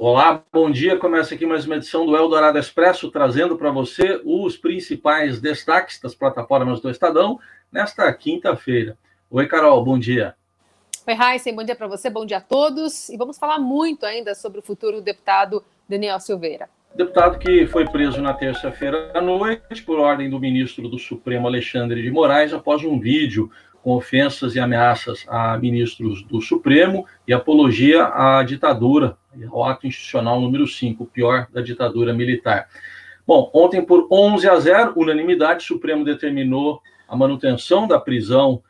Olá, bom dia. Começa aqui mais uma edição do Eldorado Expresso, trazendo para você os principais destaques das plataformas do Estadão nesta quinta-feira. Oi, Carol, bom dia. Oi, Heisen, bom dia para você, bom dia a todos. E vamos falar muito ainda sobre o futuro deputado Daniel Silveira. Deputado que foi preso na terça-feira à noite por ordem do ministro do Supremo, Alexandre de Moraes, após um vídeo com ofensas e ameaças a ministros do Supremo e apologia à ditadura, ao ato institucional número 5, o pior da ditadura militar. Bom, ontem por 11-0, unanimidade, o Supremo determinou a manutenção da prisão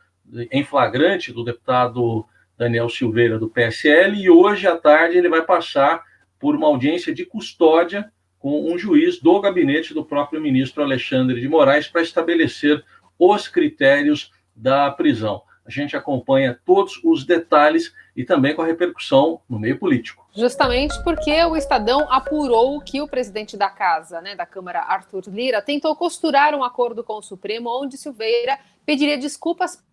em flagrante do deputado Daniel Silveira, do PSL, e hoje à tarde ele vai passar por uma audiência de custódia com um juiz do gabinete do próprio ministro Alexandre de Moraes para estabelecer os critérios da prisão. A gente acompanha todos os detalhes e também com a repercussão no meio político. Justamente porque o Estadão apurou que o presidente da Casa, da Câmara, Arthur Lira, tentou costurar um acordo com o Supremo, onde Silveira pediria desculpas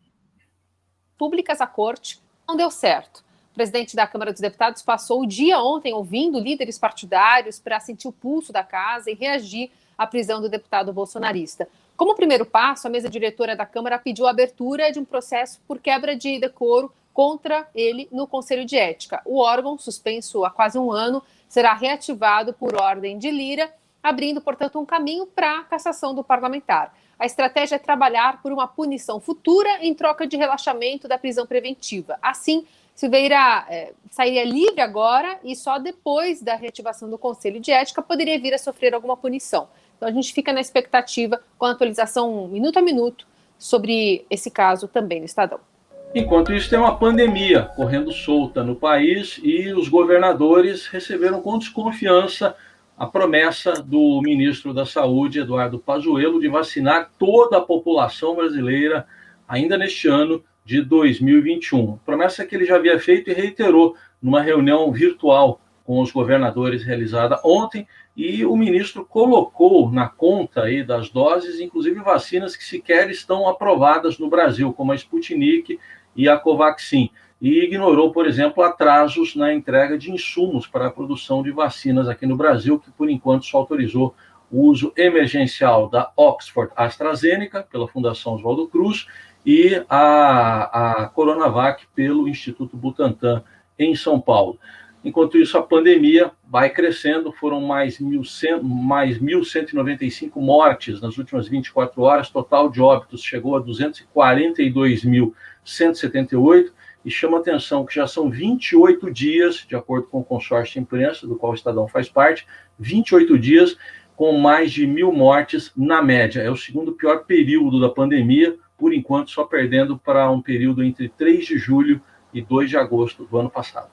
públicas à corte. Não deu certo. O presidente da Câmara dos Deputados passou o dia ontem ouvindo líderes partidários para sentir o pulso da casa e reagir à prisão do deputado bolsonarista. Como primeiro passo, a mesa diretora da Câmara pediu a abertura de um processo por quebra de decoro contra ele no Conselho de Ética. O órgão, suspenso há quase um ano, será reativado por ordem de Lira, abrindo, portanto, um caminho para a cassação do parlamentar. A estratégia é trabalhar por uma punição futura em troca de relaxamento da prisão preventiva. Assim, Silveira sairia livre agora e só depois da reativação do Conselho de Ética poderia vir a sofrer alguma punição. Então a gente fica na expectativa com a atualização minuto a minuto sobre esse caso também no Estadão. Enquanto isso, tem uma pandemia correndo solta no país e os governadores receberam com desconfiança a promessa do ministro da Saúde, Eduardo Pazuello, de vacinar toda a população brasileira ainda neste ano de 2021. Promessa que ele já havia feito e reiterou numa reunião virtual com os governadores realizada ontem, e o ministro colocou na conta aí das doses, inclusive vacinas que sequer estão aprovadas no Brasil, como a Sputnik e a Covaxin, e ignorou, por exemplo, atrasos na entrega de insumos para a produção de vacinas aqui no Brasil, que por enquanto só autorizou o uso emergencial da Oxford AstraZeneca, pela Fundação Oswaldo Cruz, e a Coronavac pelo Instituto Butantan, em São Paulo. Enquanto isso, a pandemia vai crescendo, foram mais 1.195 mortes nas últimas 24 horas, total de óbitos chegou a 242.178, e chama atenção que já são 28 dias, de acordo com o consórcio de imprensa, do qual o Estadão faz parte, 28 dias com mais de 1.000 mortes na média. É o segundo pior período da pandemia, por enquanto só perdendo para um período entre 3 de julho e 2 de agosto do ano passado.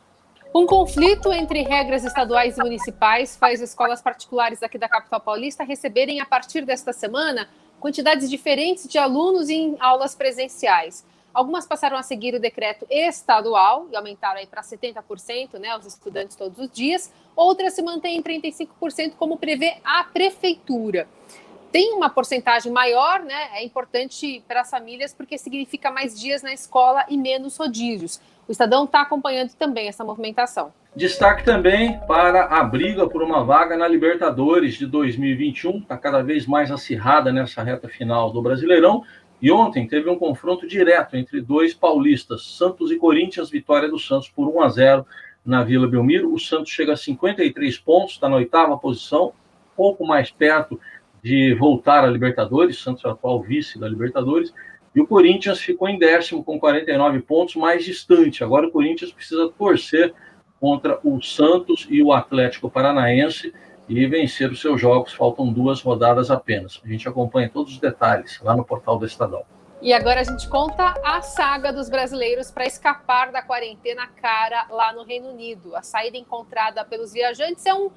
Um conflito entre regras estaduais e municipais faz escolas particulares aqui da capital paulista receberem, a partir desta semana, quantidades diferentes de alunos em aulas presenciais. Algumas passaram a seguir o decreto estadual e aumentaram aí para 70%, os estudantes todos os dias. Outras se mantêm em 35%, como prevê a prefeitura. Tem uma porcentagem maior, é importante para as famílias porque significa mais dias na escola e menos rodízios. O Estadão está acompanhando também essa movimentação. Destaque também para a briga por uma vaga na Libertadores de 2021, está cada vez mais acirrada nessa reta final do Brasileirão. E ontem teve um confronto direto entre dois paulistas, Santos e Corinthians, vitória do Santos por 1-0 na Vila Belmiro. O Santos chega a 53 pontos, está na 8ª posição, pouco mais perto de voltar à Libertadores, Santos é o atual vice da Libertadores, e o Corinthians ficou em 10º com 49 pontos, mais distante. Agora o Corinthians precisa torcer contra o Santos e o Atlético Paranaense e vencer os seus jogos. Faltam 2 rodadas apenas. A gente acompanha todos os detalhes lá no portal do Estadão. E agora a gente conta a saga dos brasileiros para escapar da quarentena cara lá no Reino Unido. A saída encontrada pelos viajantes é um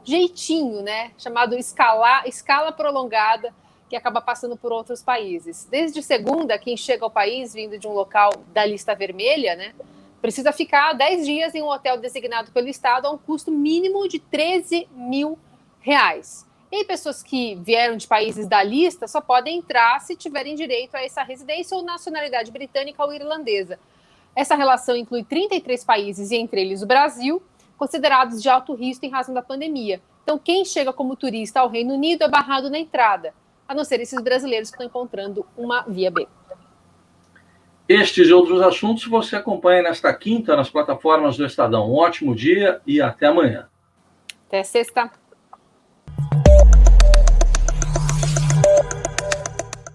jeitinho, chamado escala prolongada, que acaba passando por outros países. Desde segunda, quem chega ao país vindo de um local da lista vermelha, precisa ficar 10 dias em um hotel designado pelo Estado a um custo mínimo de R$13.000. E pessoas que vieram de países da lista só podem entrar se tiverem direito a essa residência ou nacionalidade britânica ou irlandesa. Essa relação inclui 33 países, e entre eles o Brasil. considerados de alto risco em razão da pandemia. Então, quem chega como turista ao Reino Unido é barrado na entrada, a não ser esses brasileiros que estão encontrando uma via B. Estes e outros assuntos você acompanha nesta quinta nas plataformas do Estadão. Um ótimo dia e até amanhã. Até sexta.